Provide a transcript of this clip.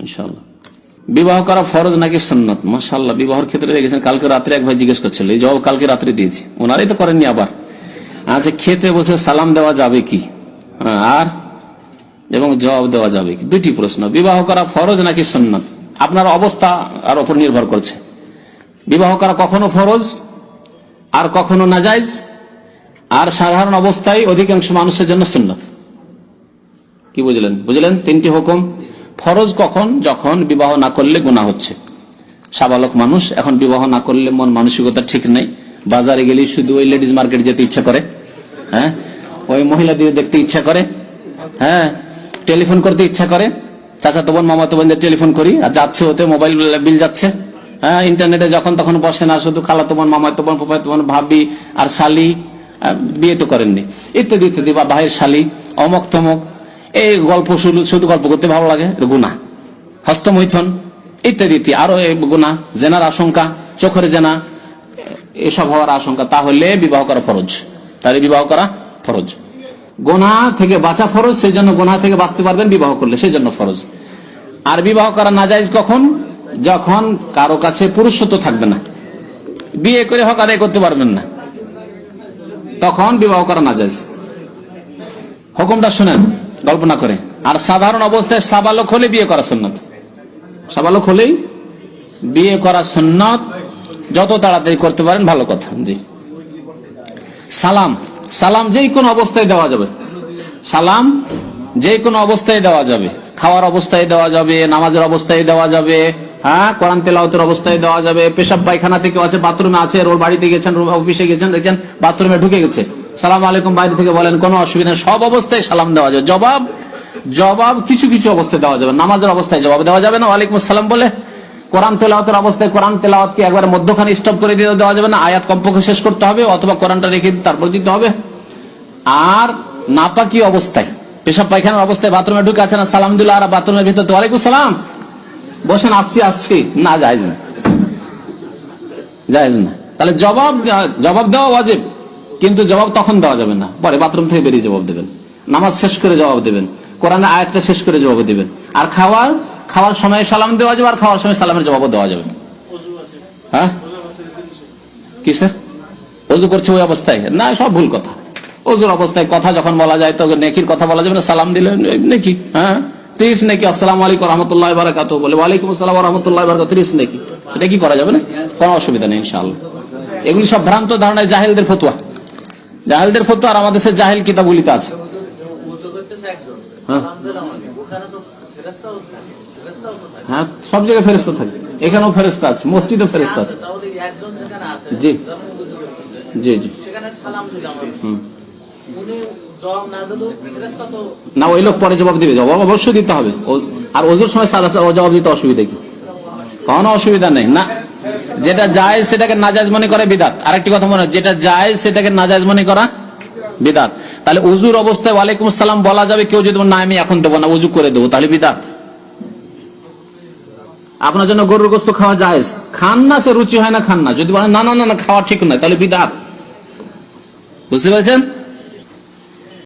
ইনশাআল্লাহ। বিবাহ করা ফরজ নাকি সুন্নাত? মাশাআল্লাহ, বিবাহের ক্ষেত্রে দেখেছেন কালকে রাত্রে এক ভাই জিজ্ঞেস করছিল, এই জবাব কালকে রাত্রে দিয়েছি, ওনারাই তো করেননি আবার। আচ্ছা, খেতে বসে সালাম দেওয়া যাবে কি, আর এবং জবাব দেওয়া যাবে কি, দুটি প্রশ্ন। বিবাহ করা ফরজ নাকি সুন্নাত আপনার অবস্থা আর উপর নির্ভর করছে। বিবাহ করা কখনো ফরজ আর কখনো নাজায়েজ, আর সাধারণ অবস্থায় অধিকাংশ মানুষের জন্য সুন্নাত। কি বুঝলেন? বুঝলেন তিনটি হুকুম। ফরজ কখন? যখন বিবাহ না করলে গুনাহ হচ্ছে। সাবালক মানুষ এখন বিবাহ না করলে মন মানসিকতা ঠিক নেই, বাজারে গেলে শুধু ওই লেডিজ মার্কেট যেতে ইচ্ছা করে, হ্যাঁ, ওই মহিলাদের দেখতে ইচ্ছা করে, হ্যাঁ, টেলিফোন করতে ইচ্ছা করে, চাচাতো বোন মামাতো বোনদের টেলিফোন করি, আর যাচ্ছে ওতে মোবাইল বিল যাচ্ছে, হ্যাঁ, ইন্টারনেটে যখন তখন বসে না, শুধু খালাতো বোন মামাতো বোন ফুফাতো বোন ভাবি আর শালি, বিয়ে তো করেননি, ইত্যাদি ইত্যাদি, বা ভাইয়ের শালি অমক তমক, এই গল্প শুধু গল্প করতে ভালো লাগে, গুনাহ। হস্তমৈথুন ইত্যাদি ইত্যাদি, আরো গুনাহ, জেনার আশঙ্কা, চোখের জেনা, এসব হওয়ার আশঙ্কা, তাহলে বিবাহ করা ফরজ। তাহলে বিবাহ করা ফরজ। গুনাহ থেকে বাঁচা ফরজ, সেই জন্য গুনাহ থেকে বাঁচতে পারবেন বিবাহ করলে, সেই জন্য ফরজ। আর বিবাহ করা নাজায়েজ কখন? যখন কারো কাছে পুরুষত্ব থাকবে না, বিয়ে করে হক আদায় করতে পারবেন না, তখন বিবাহ করা নাজায়েজ। হুকুমটা শুনেন গল্প না করে। আর সাধারণ অবস্থায় সাবালক হলে বিয়ে করা সুন্নাত। সাবালক হলেই বিয়ে করা সুন্নাত, যত তাড়াতাড়ি করতে পারেন ভালো কথা। জি। সালাম, সালাম যে কোনো অবস্থায় দেওয়া যাবে। সালাম যে কোনো অবস্থায় দেওয়া যাবে, খাওয়ার অবস্থায় দেওয়া যাবে, নামাজের অবস্থায় দেওয়া যাবে, হ্যাঁ, কোরআন তেলাওয়াতের অবস্থায় দেওয়া যাবে, পেশাব পায়খানা থেকে আছে, বাথরুমে আছে, ওর বাড়িতে গেছেন, অফিসে গেছেন, দেখছেন বাথরুমে ঢুকে গেছে, সালাম আলাইকুম বাইরে থেকে বলেন, কোনো অসুবিধা নেই, সব অবস্থায় সালাম দেওয়া যাবে। জবাব কিছু কিছু অবস্থায় দেওয়া যাবে, নামাজের অবস্থায় জবাব দেওয়া যাবে না ওয়ালাইকুম আসসালাম বলে। কোরআন তেলাওয়াতের অবস্থায় কোরআন তেলাওয়াতকে একবার মধ্যখানে স্টপ করে দিয়ে দেওয়া যাবে না, আয়াত কমপক্ষে শেষ করতে হবে, অথবা কোরআনটা রেখে তারপর দিতে হবে। আর নাপাকি অবস্থায়, পেশাব পায়খানার অবস্থায় বাথরুমে ঢুকে আছে না, সালাম দিল আর বাথরুমের ভিতর ওয়ালাইকুম সালাম, বসেন, আসছি না, জায়েজ না, জায়েজ না। তাহলে জবাব দেওয়া ওয়াজিব, কিন্তু জবাব তখন দেওয়া যাবে না, পরে বাথরুম থেকে বেরিয়ে জবাব দেবেন, নামাজ শেষ করে জবাব দেবেন, কোরআনের আয়াতটা শেষ করে জবাব দিবেন। আর খাওয়ার সময় সালাম দেওয়া যাবে, আর খাওয়ার সময় সালামের জবাবও দেওয়া যাবে। হ্যাঁ, কি স্যার? ওযু করছে ওই অবস্থায়? না, সব ভুল কথা। ওযুর অবস্থায় কথা যখন বলা যায় তো নেকির কথা বলা যাবে না, সালাম দিলে নেকি, হ্যাঁ, 30 নেকি, আসসালামু আলাইকুম ওয়া রাহমাতুল্লাহি ওয়া বারাকাতুহু বলে ওয়ালাইকুম আসসালাম ওয়া রাহমাতুল্লাহি ওয়া বারাকাতুহু, 30 নেকি, এটা কি করা যাবে না, কোনো অসুবিধা নেই ইনশাআল্লাহ। এগুলি সব ভ্রান্ত ধারণা, জাহেলদের ফতোয়া, জাহেলদের ফতোয়া, আর আমাদের দেশের জাহেল কিতাবগুলিতে আছে। হ্যাঁ, সব জায়গায় ফেরেশতা থাকে, এখানেও ফেরেশতা আছে, মসজিদেও ফেরেশতা আছে। জি জি জি। না, ওই লোক পরে জবাব দিবে, জবাব অবশ্যই দিতে হবে। আর ওযুর সময় জবাব দিতে অসুবিধা কি? কোনো অসুবিধা নেই না। যেটা জায়েজ সেটাকে নাজায়েজ মনে করে বিদআত। আরেকটি কথা মনে হয়, যেটা জায়েজ সেটাকে নাজায়েজ মনে করা বিদআত। তাহলে ওযুর অবস্থায় ওয়ালাইকুম আসসালাম বলা যাবে, কেউ যদি না আমি এখন দেবো না, ওযু করে দেবো, তাহলে বিদআত। আপনার জন্য গরুর গোশত খাওয়া জায়েজ, খান না, সে রুচি হয় না, খান না, যদি বলেন না না না খাওয়া ঠিক নয়, তাহলে বিদআত। বুঝতে পেরেছেন?